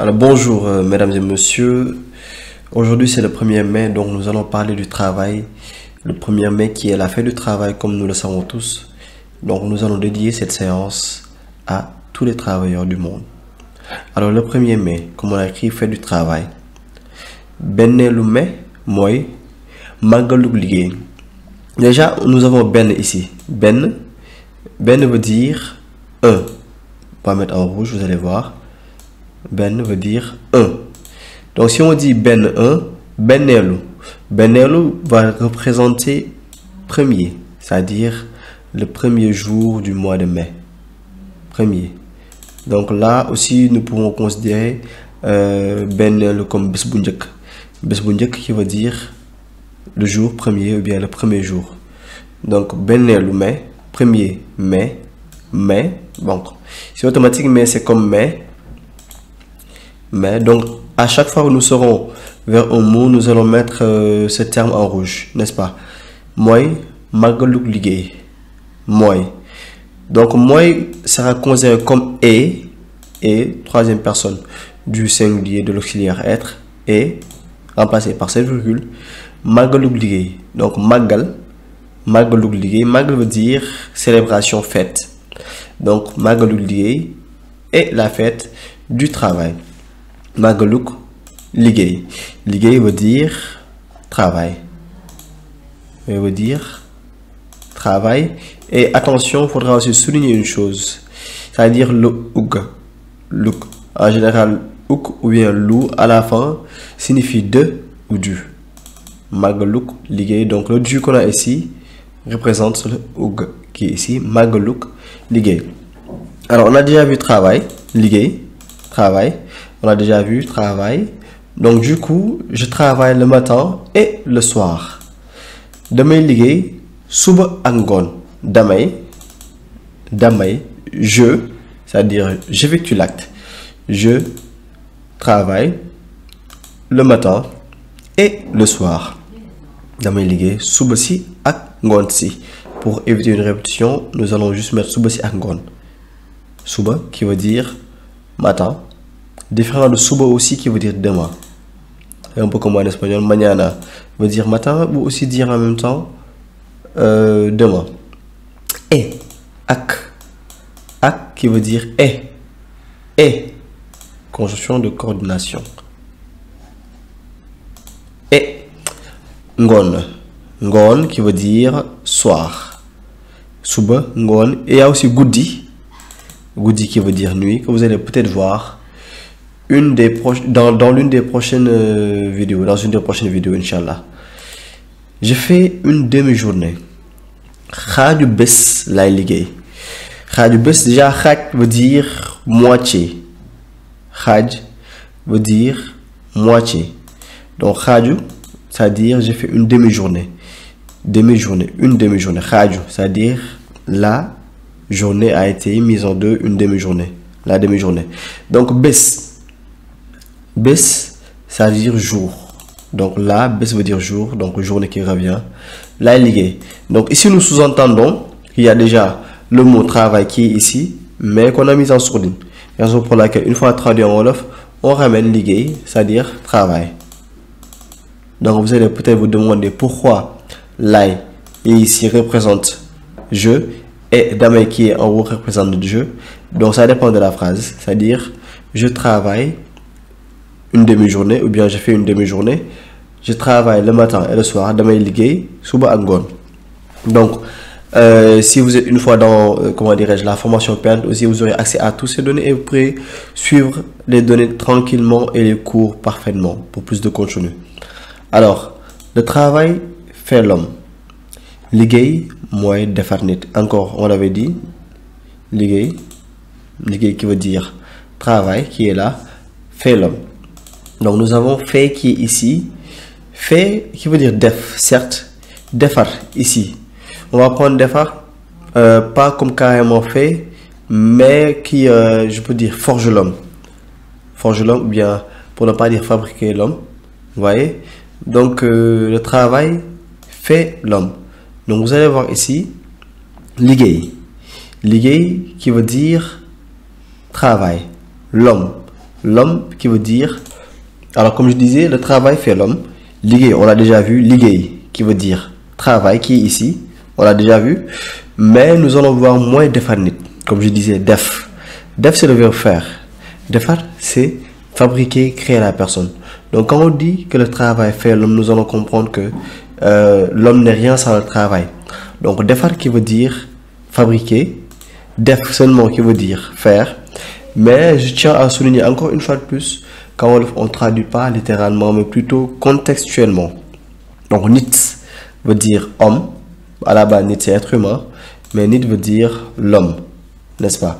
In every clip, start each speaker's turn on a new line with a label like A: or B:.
A: Alors bonjour mesdames et messieurs, aujourd'hui c'est le 1er mai, donc nous allons parler du travail. Le 1er mai qui est la fête du travail comme nous le savons tous. Donc nous allons dédier cette séance à tous les travailleurs du monde. Alors le 1er mai, comme on a écrit, fête du travail. Benneelu mai mooy màggalug liggéey. Déjà nous avons ben ici. Ben veut dire un. On va mettre en rouge, vous allez voir. Ben veut dire 1. Donc si on dit ben 1, benneelu va représenter premier, c'est-à-dire le premier jour du mois de mai. Premier. Donc là aussi nous pouvons considérer benneelu comme bés bu njëkk. Bés bu njëkk qui veut dire le jour premier ou bien le premier jour. Donc benneelu mai, 1er mai, donc c'est automatique, mais c'est comme mai. Mais donc à chaque fois que nous serons vers un mot, nous allons mettre ce terme en rouge, n'est-ce pas? Mooy màggalug liggéey. Mooy. Donc mooy sera considéré comme et troisième personne du singulier de l'auxiliaire être et remplacé par cette virgule. Màggalug liggéey. Donc màggalug liggéey. Màggal veut dire célébration, fête. Donc màggalug liggéey est la fête du travail. Màggalug liggéey. Liggéey veut dire travail. Veut dire travail. Et attention, il faudra aussi souligner une chose. C'est-à-dire le ug. Look. En général, ug ou bien lou à la fin signifie de ou du. Màggalug liggéey. Donc le du qu'on a ici représente le ug qui est ici. Màggalug liggéey. Alors on a déjà vu travail, liggéey, travail. On a déjà vu travail. Donc du coup, je travaille le matin et le soir. Damay liggéey suba ak ngoon. Damay, je, c'est-à-dire j'effectue l'acte. Je travaille le matin et le soir. Damay liggéey suba si ak ngoon si. Pour éviter une répétition, nous allons juste mettre suba si ak ngoon. Suba qui veut dire matin. Différent de suba aussi qui veut dire demain. Un peu comme en espagnol, mañana veut dire matin ou aussi dire en même temps demain. Et ak qui veut dire et conjonction de coordination. Et ngoon qui veut dire soir. Suba ngoon. Et il y a aussi guddi qui veut dire nuit, que vous allez peut-être voir dans l'une des prochaines vidéos, Inch'Allah. Je fais une demi-journée. Xaaju bés lay liggéey. Xaaju bés, déjà xaaj veut dire moitié. Xaaj veut dire moitié. Donc xaaju, c'est-à-dire j'ai fait une demi-journée. Une demi-journée. Xaaju, c'est-à-dire la journée a été mise en deux, une demi-journée. La demi-journée. Donc bés, ça veut dire jour. Donc là, bés veut dire jour, donc journée qui revient. Là, liggéey. Donc ici, nous sous-entendons qu'il y a déjà le mot travail qui est ici, mais qu'on a mis en sourdine. Raison pour laquelle, une fois traduit en wolof, on ramène liggéey, c'est-à-dire travail. Donc vous allez peut-être vous demander pourquoi lay ici représente je et damay qui est en haut représente je. Donc ça dépend de la phrase, c'est-à-dire je travaille une demi-journée ou bien je fais une demi-journée. Je travaille le matin et le soir. Damay liggéey suba ak ngoon. Donc si vous êtes une fois dans la formation payante aussi, vous aurez accès à toutes ces données et vous pourrez suivre les données tranquillement et les cours parfaitement pour plus de contenu. Alors le travail fait l'homme. Liggéey mooy defar nit. Encore, on l'avait dit, liggéey qui veut dire travail qui est là, fait l'homme. Donc nous avons fait qui est ici. Fait qui veut dire def, certes. Defar ici. On va prendre defar, pas comme carrément fait, mais qui, je peux dire, forge l'homme. Forge l'homme, ou bien pour ne pas dire fabriquer l'homme. Vous voyez? Donc le travail fait l'homme. Donc vous allez voir ici, liggéey. Liggéey qui veut dire travail. L'homme. L'homme qui veut dire... Alors, comme je disais, le travail fait l'homme. Liguey, on l'a déjà vu. Liguey, qui veut dire travail, qui est ici. On l'a déjà vu. Mais nous allons voir moins defanit. Comme je disais, def. Def, c'est le verbe faire. Defar, c'est fabriquer, créer la personne. Donc, quand on dit que le travail fait l'homme, nous allons comprendre que l'homme n'est rien sans le travail. Donc, defar qui veut dire fabriquer. Def seulement qui veut dire faire. Mais je tiens à souligner encore une fois de plus, quand on ne traduit pas littéralement, mais plutôt contextuellement. Donc, nit veut dire homme. À la base, nit c'est être humain. Mais nit veut dire l'homme. N'est-ce pas?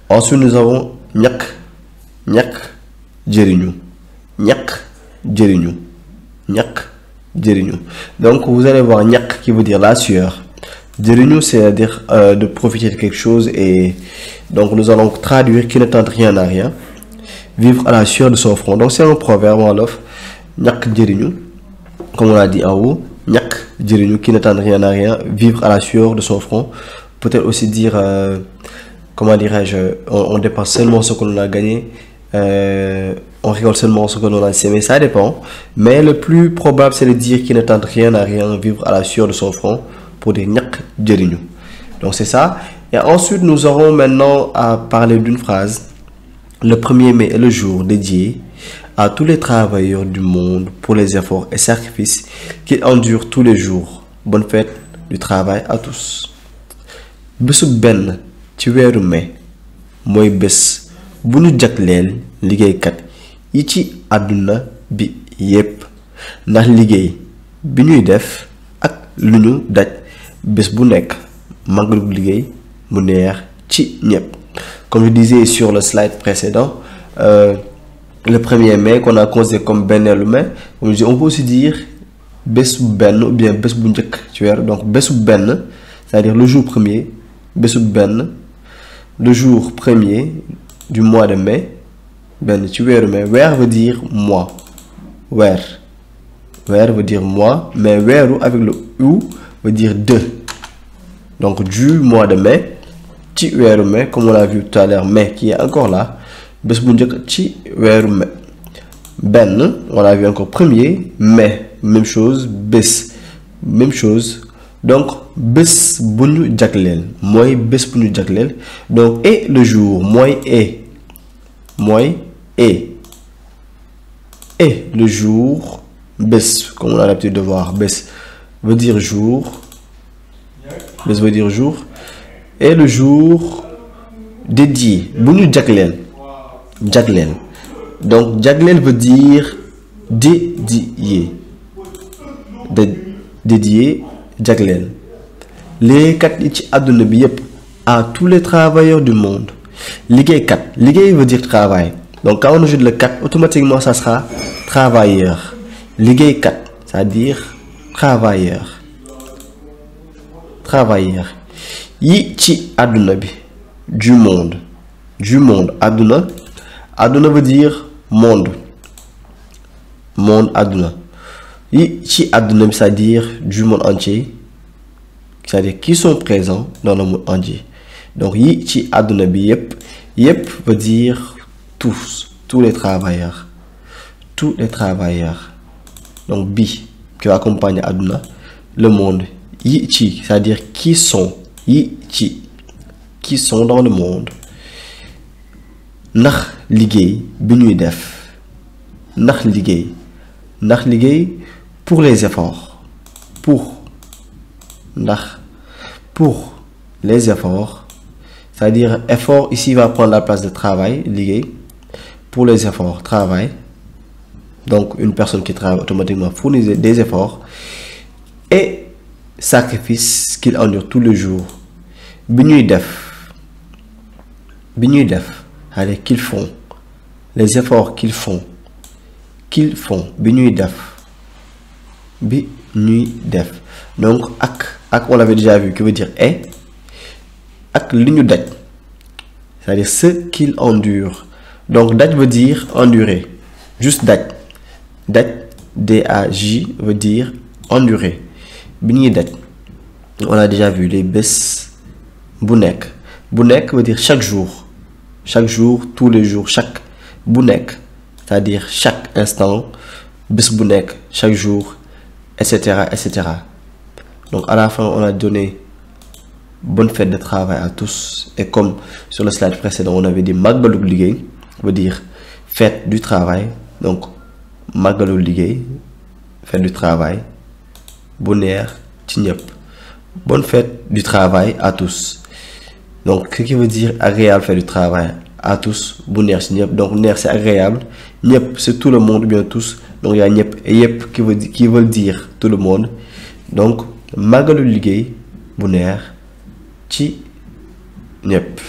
A: Ensuite, nous avons nyak. Nyak, jeriñu. Nyak, jeriñu. Nyak, jeriñu. Donc, vous allez voir nyak qui veut dire la sueur. Jeriñu, c'est-à-dire de profiter de quelque chose. Et donc, nous allons traduire qui ne tente rien à rien. Vivre à la sueur de son front. Donc, c'est un proverbe en wolof. Nyak, jeriñu. Comme on l'a dit en haut. Nyak, jeriñu, qui ne tente rien à rien. Vivre à la sueur de son front. Peut-être aussi dire... comment dirais-je, on dépense seulement ce que l'on a gagné, on récolte seulement ce que l'on a semé, ça dépend. Mais le plus probable, c'est de dire qu'il ne tente rien à rien, vivre à la sueur de son front, pour dire nyak jeriñu. Donc c'est ça. Et ensuite, nous aurons maintenant à parler d'une phrase. Le 1er mai est le jour dédié à tous les travailleurs du monde pour les efforts et sacrifices qu'ils endurent tous les jours. Bonne fête du travail à tous. Bésub benn ci weeru mai mooy bés bu ñu jagleel liggéeykat yi ci àdduna bi yépp ndax liggéey bi ñuy def ak lu ñu daj bés bu nekk màggalu liggéey mu neex ci ñépp. Comme je disais sur le slide précédent, le 1er mai qu'on a considéré comme benneelu mai, on peut aussi dire bés bu benn ou bien bés bu njëkk ci weer. Donc bés bu benn, c'est-à-dire le jour premier, bés bu benn, le jour 1er du mois de mai, ben ci weeru mai. Weer veut dire mois. Weer. Weer veut dire mois, mais weeru avec le ou veut dire deux. Donc du mois de mai, ci weeru mai, comme on l'a vu tout à l'heure, mai qui est encore là, bés bu njëkk ci weeru mai. Ben, on l'a vu encore 1er mai, même chose, bés, même chose. Donc, bés bu ñu jagleel mooy bés bu ñu jagleel. Donc, et le jour mooy et. Mooy et. Et le jour, bés, comme on a l'habitude de voir, bés veut dire jour. Bés veut dire jour. Et le jour dédié, bu ñu jagleel. Jagleel. Donc, jagleel veut dire dédié. Dédié. Jagleel liggéeykat yi ci àdduna bi yépp, à tous les travailleurs du monde. Liggéeykat, liggéey veut dire travail. Donc quand on ajoute le 4, automatiquement ça sera travailleur. Liggéeykat, c'est-à-dire travailleur. Travailleur yi ci àdduna bi, du monde. Du monde, àdduna. Àdduna veut dire monde. Monde, àdduna. Yi ci àdduna bi, c'est-à-dire du monde entier, c'est-à-dire qui sont présents dans le monde entier. Donc yi ci àdduna bi yépp, yépp veut dire tous, tous les travailleurs, tous les travailleurs. Donc bi qui va accompagner àdduna, le monde. Yi ci, c'est-à-dire qui sont, yi ci, qui sont dans le monde. Ndax liggéey bi ñuy def, ndax liggéey, ndax liggéey. Pour les efforts, pour les efforts, c'est-à-dire effort ici va prendre la place de travail, liggéey. Pour les efforts, travail. Donc une personne qui travaille automatiquement fournit des efforts. Et sacrifice qu'il endure tous les jours. Bi ñuy def, c'est-à-dire qu'ils font, les efforts qu'ils font, bi ñuy def. Bi ñuy def. Donc ak on l'avait déjà vu qui veut dire et ak li ñu daj, c'est-à-dire ce qu'il endure. Donc daj veut dire endurer, juste daj. Daj, D-A-J veut dire endurer. Bi ñuy daj, on a déjà vu les bés. Bu nekk veut dire chaque jour, tous les jours, chaque. bu nekk, c'est-à-dire chaque instant, bés bu nekk, chaque jour, etc., etc. Donc à la fin, on a donné bonne fête de travail à tous. Et comme sur le slide précédent, on avait dit Magbalou Liggéey, veut dire fête du travail. Donc Magbalou Liggéey, fête du travail. Bu neex ci ñëpp. Bonne fête du travail à tous. Donc ce qui veut dire agréable fête du travail à tous. Bu neex ci ñëpp. Donc neex c'est agréable. Ñëpp c'est tout le monde, bien tous. Donc il y a ñëpp et yëpp qui veut dire tout le monde. Donc Magbalou Liggéey bu neex ci ñëpp.